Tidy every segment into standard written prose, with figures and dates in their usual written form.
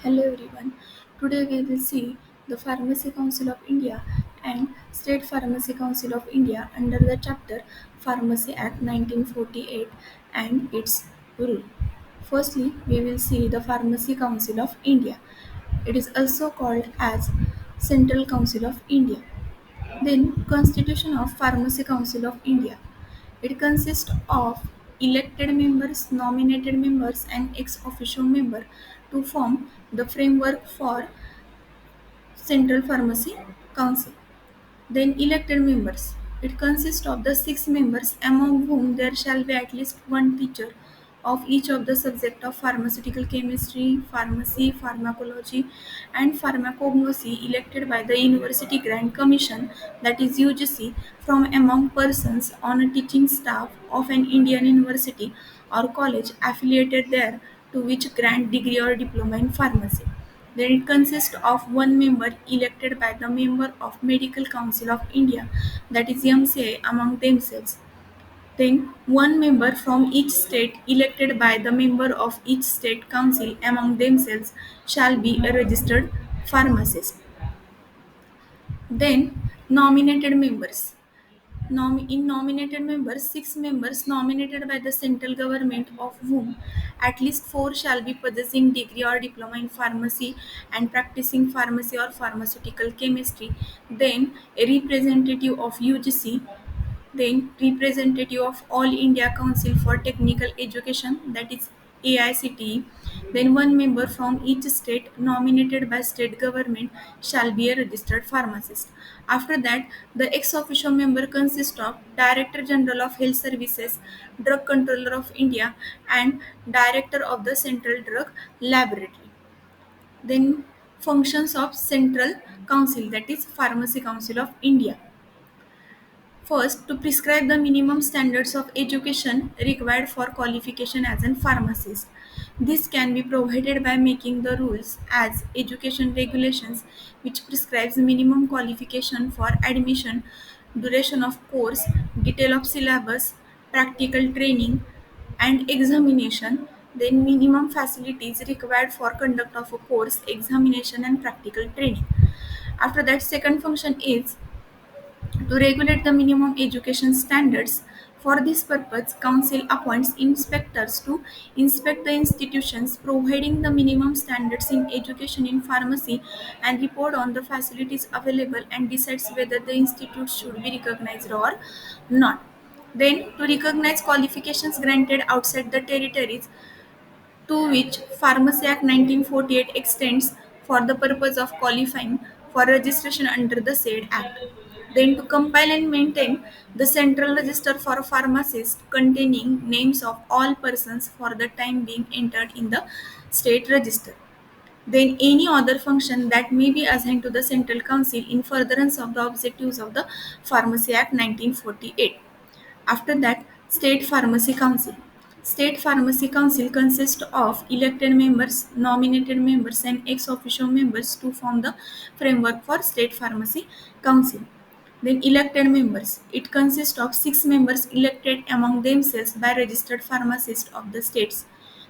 Hello everyone. Today we will see the Pharmacy Council of India and State Pharmacy Council of India under the chapter Pharmacy Act 1948 and its rule. Firstly, we will see the Pharmacy Council of India. It is also called as Central Council of India. Then Constitution of Pharmacy Council of India. It consists of elected members, nominated members, and ex officio member to form the framework for Central Pharmacy Council. Then elected members. It consists of the six members among whom there shall be at least one teacher of each of the subject of pharmaceutical chemistry, pharmacy, pharmacology and pharmacognosy elected by the University Grant Commission, that is UGC, from among persons on a teaching staff of an Indian university or college affiliated there to which grant degree or diploma in pharmacy. Then it consists of one member elected by the member of Medical Council of India, that is MCI, among themselves. Then one member from each state elected by the member of each state council among themselves shall be a registered pharmacist. Then nominated members. In nominated members, six members nominated by the central government, of whom at least four shall be possessing degree or diploma in pharmacy and practicing pharmacy or pharmaceutical chemistry. Then a representative of UGC, then representative of All India Council for Technical Education, that is AICTE, then one member from each state nominated by state government shall be a registered pharmacist. After that, the ex officio member consists of Director General of Health Services, Drug Controller of India, and Director of the Central Drug Laboratory. Then functions of Central Council, that is Pharmacy Council of India. First, to prescribe the minimum standards of education required for qualification as a pharmacist. This can be provided by making the rules as education regulations, which prescribes minimum qualification for admission, duration of course, detail of syllabus, practical training and examination, then minimum facilities required for conduct of a course, examination and practical training. After that, second function is to regulate the minimum education standards. For this purpose, Council appoints inspectors to inspect the institutions providing the minimum standards in education in pharmacy and report on the facilities available and decides whether the institute should be recognized or not. Then, to recognize qualifications granted outside the territories to which Pharmacy Act 1948 extends for the purpose of qualifying for registration under the said Act. Then to compile and maintain the central register for pharmacists containing names of all persons for the time being entered in the state register. Then any other function that may be assigned to the Central Council in furtherance of the objectives of the Pharmacy Act 1948. After that, State Pharmacy Council. State Pharmacy Council consists of elected members, nominated members, and ex officio members to form the framework for State Pharmacy Council. Then elected members. It consists of six members elected among themselves by registered pharmacists of the states.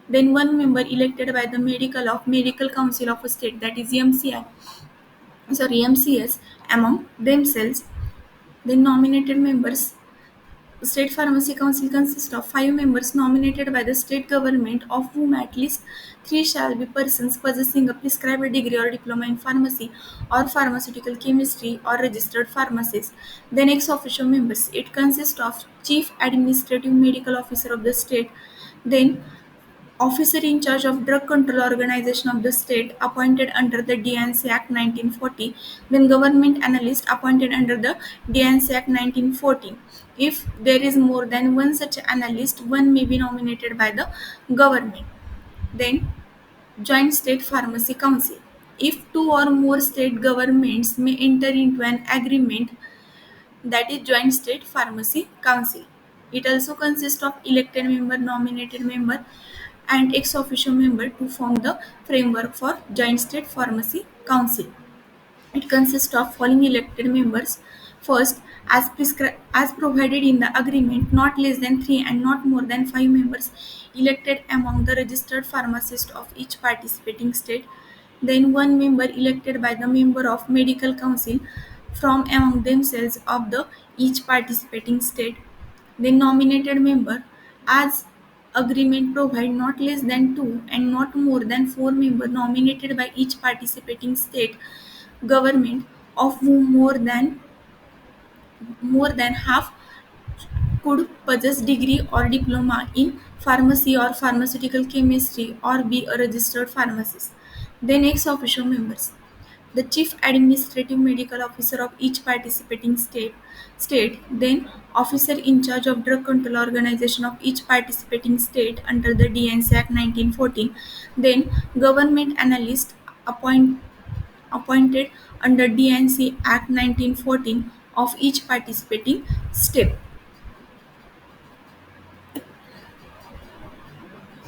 Then one member elected by the Medical Council of a state, that is MCS, among themselves. Then nominated members. State Pharmacy Council consists of five members nominated by the state government, of whom at least three shall be persons possessing a prescribed degree or diploma in pharmacy or pharmaceutical chemistry or registered pharmacists. Then ex officio members. It consists of Chief Administrative Medical Officer of the state, then officer in charge of drug control organization of the state appointed under the DNC Act 1940, then government analyst appointed under the DNC Act 1914. If there is more than one such analyst, one may be nominated by the government. Then Joint State Pharmacy Council. If two or more state governments may enter into an agreement, that is Joint State Pharmacy Council. It also consists of elected member, nominated member, and ex officio member to form the framework for Joint State Pharmacy Council. It consists of following elected members. First, as provided in the agreement, not less than three and not more than five members elected among the registered pharmacists of each participating state. Then one member elected by the member of medical council from among themselves of the each participating state. The nominated member, as agreement provide, not less than two and not more than four members nominated by each participating state government, of whom more than half could possess degree or diploma in pharmacy or pharmaceutical chemistry or be a registered pharmacist. Then ex officio members. The chief administrative medical officer of each participating state, then officer in charge of drug control organization of each participating state under the DNC Act 1914, then government analyst appointed under DNC Act 1914 of each participating state.